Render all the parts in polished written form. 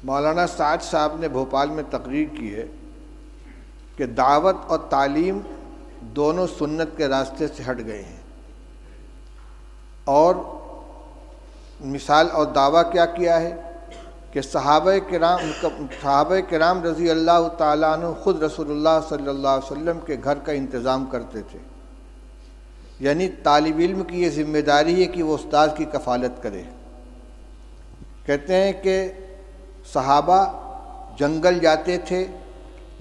مولانا سعد صاحب نے بھوپال میں تقریر کی ہے کہ دعوت اور تعلیم دونوں سنت کے راستے سے ہٹ گئے ہیں، اور مثال اور دعویٰ کیا ہے کہ صحابہ کرام رضی اللہ تعالیٰ عنہ خود رسول اللہ صلی اللہ علیہ وسلم کے گھر کا انتظام کرتے تھے. یعنی طالب علم کی یہ ذمہ داری ہے کہ وہ استاد کی کفالت کرے. کہتے ہیں کہ صحابہ جنگل جاتے تھے،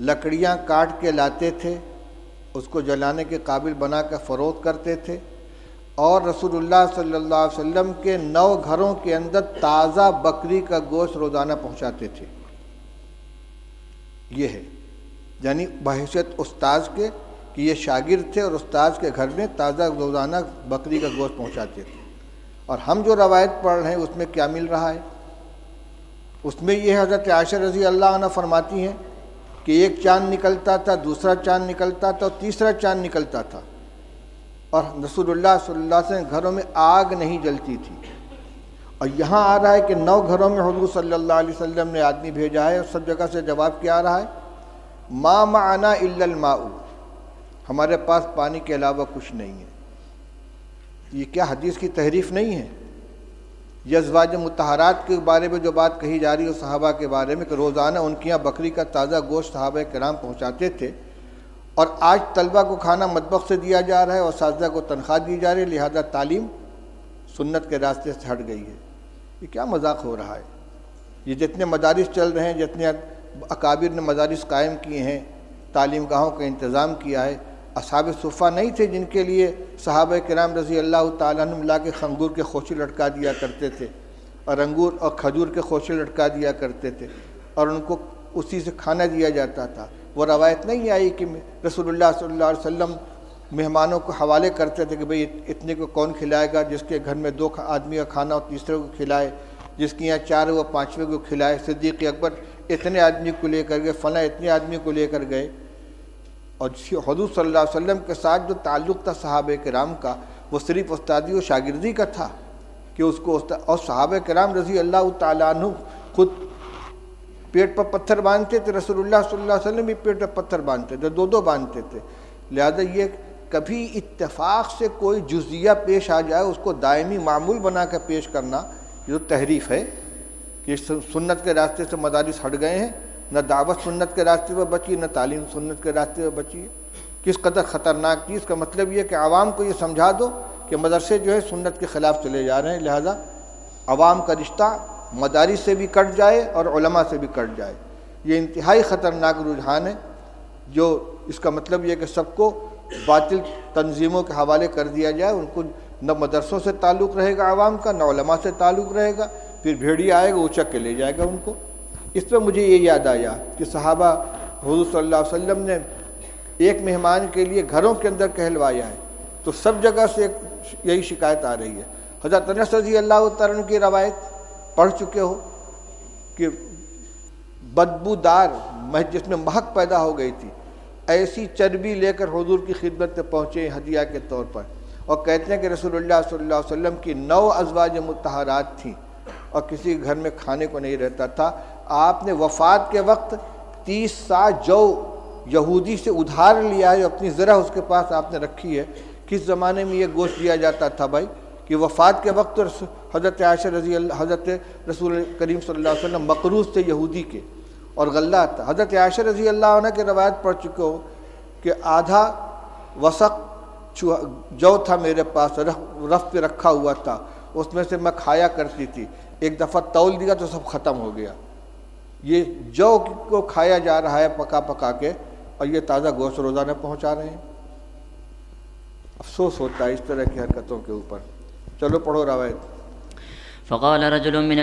لکڑیاں کاٹ کے لاتے تھے، اس کو جلانے کے قابل بنا کر فروخت کرتے تھے، اور رسول اللہ صلی اللہ علیہ وسلم کے 9 گھروں کے اندر تازہ بکری کا گوشت روزانہ پہنچاتے تھے. یہ ہے یعنی بحیثیت استاذ کے کہ یہ شاگرد تھے اور استاذ کے گھر میں تازہ روزانہ بکری کا گوشت پہنچاتے تھے. اور ہم جو روایت پڑھ رہے ہیں اس میں کیا مل رہا ہے؟ اس میں یہ حضرت عائشہ رضی اللہ عنہ فرماتی ہیں کہ ایک چاند نکلتا تھا، دوسرا چاند نکلتا تھا اور تیسرا چاند نکلتا تھا، اور رسول اللہ صلی اللہ علیہ وسلم گھروں میں آگ نہیں جلتی تھی. اور یہاں آ رہا ہے کہ 9 گھروں میں حضور صلی اللہ علیہ وسلم نے آدمی بھیجا ہے، اور سب جگہ سے جواب کیا آ رہا ہے؟ ما معنا الا الماء، ہمارے پاس پانی کے علاوہ کچھ نہیں ہے. یہ کیا حدیث کی تحریف نہیں ہے؟ یہ ازواج مطہرات کے بارے میں جو بات کہی جا رہی ہے صحابہ کے بارے میں کہ روزانہ ان کے یہاں بکری کا تازہ گوشت صحابہ کرام پہنچاتے تھے، اور آج طلبہ کو کھانا مطبخ سے دیا جا رہا ہے اور اساتذہ کو تنخواہ دی جا رہی ہے، لہذا تعلیم سنت کے راستے سے ہٹ گئی ہے. یہ کیا مذاق ہو رہا ہے؟ یہ جتنے مدارس چل رہے ہیں، جتنے اکابر نے مدارس قائم کیے ہیں، تعلیم گاہوں کا انتظام کیا ہے، اصحاب صفہ نہیں تھے جن کے لیے صحابہ کرام رضی اللہ تعالیٰ عنہ لا کے خنگور کے خوشے لٹکا دیا کرتے تھے، اور انگور اور کھجور کے خوشے لٹکا دیا کرتے تھے، اور ان کو اسی سے کھانا دیا جاتا تھا. وہ روایت نہیں آئی کہ رسول اللہ صلی اللہ علیہ وسلم مہمانوں کو حوالے کرتے تھے کہ بھئی اتنے کو کون کھلائے گا، جس کے گھر میں 2 آدمی کا کھانا ہو تیسرے کو کھلائے، جس کے یہاں 4 وہ 5ویں کو کھلائے. صدیق اکبر اتنے آدمی کو لے کر گئے، فلاں اتنے آدمی کو لے کر گئے. اور حضور صلی اللہ علیہ وسلم کے ساتھ جو تعلق تھا صحابہ کرام کا، وہ صرف استادی و شاگردی کا تھا کہ اس کو اور صحابہ کرام رضی اللہ تعالیٰ عنہ خود پیٹ پر پتھر باندھتے تھے، رسول اللہ صلی اللہ علیہ وسلم بھی پیٹ پر پتھر باندھتے تھے، 2 باندھتے تھے. لہذا یہ کبھی اتفاق سے کوئی جزیہ پیش آ جائے اس کو دائمی معمول بنا کر پیش کرنا، یہ تو تحریف ہے کہ سنت کے راستے سے مدارس ہٹ گئے ہیں. نہ دعوت سنت کے راستے پر بچی، نہ تعلیم سنت کے راستے پر بچی ہے. کس قدر خطرناک چیز کا مطلب یہ کہ عوام کو یہ سمجھا دو کہ مدرسے جو ہے سنت کے خلاف چلے جا رہے ہیں، لہذا عوام کا رشتہ مدارس سے بھی کٹ جائے اور علماء سے بھی کٹ جائے. یہ انتہائی خطرناک رجحان ہے، جو اس کا مطلب یہ کہ سب کو باطل تنظیموں کے حوالے کر دیا جائے. ان کو نہ مدرسوں سے تعلق رہے گا عوام کا، نہ علماء سے تعلق رہے گا، پھر بھیڑیا آئے گا اچک کے لے جائے گا ان کو. اس پہ مجھے یہ یاد آیا کہ صحابہ حضور صلی اللہ علیہ وسلم نے ایک مہمان کے لیے گھروں کے اندر کہلوایا ہے، تو سب جگہ سے یہی شکایت آ رہی ہے. حضرت انس رضی اللہ تعالیٰ عنہ کی روایت پڑھ چکے ہو کہ بدبودار جس میں مہک پیدا ہو گئی تھی، ایسی چربی لے کر حضور کی خدمت میں پہنچے ہدیہ کے طور پر، اور کہتے ہیں کہ رسول اللہ صلی اللہ علیہ وسلم کی 9 ازواج مطہرات تھیں اور کسی گھر میں کھانے کو نہیں رہتا تھا. آپ نے وفات کے وقت 30 سا جو یہودی سے ادھار لیا ہے، اپنی ذرا اس کے پاس آپ نے رکھی ہے. کس زمانے میں یہ گوشت دیا جاتا تھا بھائی کہ وفات کے وقت حضرت عائشہ حضرت رسول کریم صلی اللہ علیہ وسلم مقروض تھے یہودی کے، اور غلہ تھا. حضرت عائشہ رضی اللہ عنہ کی روایت پڑھ چکے ہو کہ آدھا وسق جو تھا میرے پاس، رف پہ رکھا ہوا تھا، اس میں سے میں کھایا کرتی تھی. ایک دفعہ تول دیا تو سب ختم ہو گیا. یہ جو کو کھایا جا رہا ہے پکا پکا کے، اور یہ تازہ گوشت روزانہ پہنچا رہے ہیں. افسوس ہوتا ہے اس طرح کی حرکتوں کے اوپر. چلو پڑھو روایت. فقال رجل من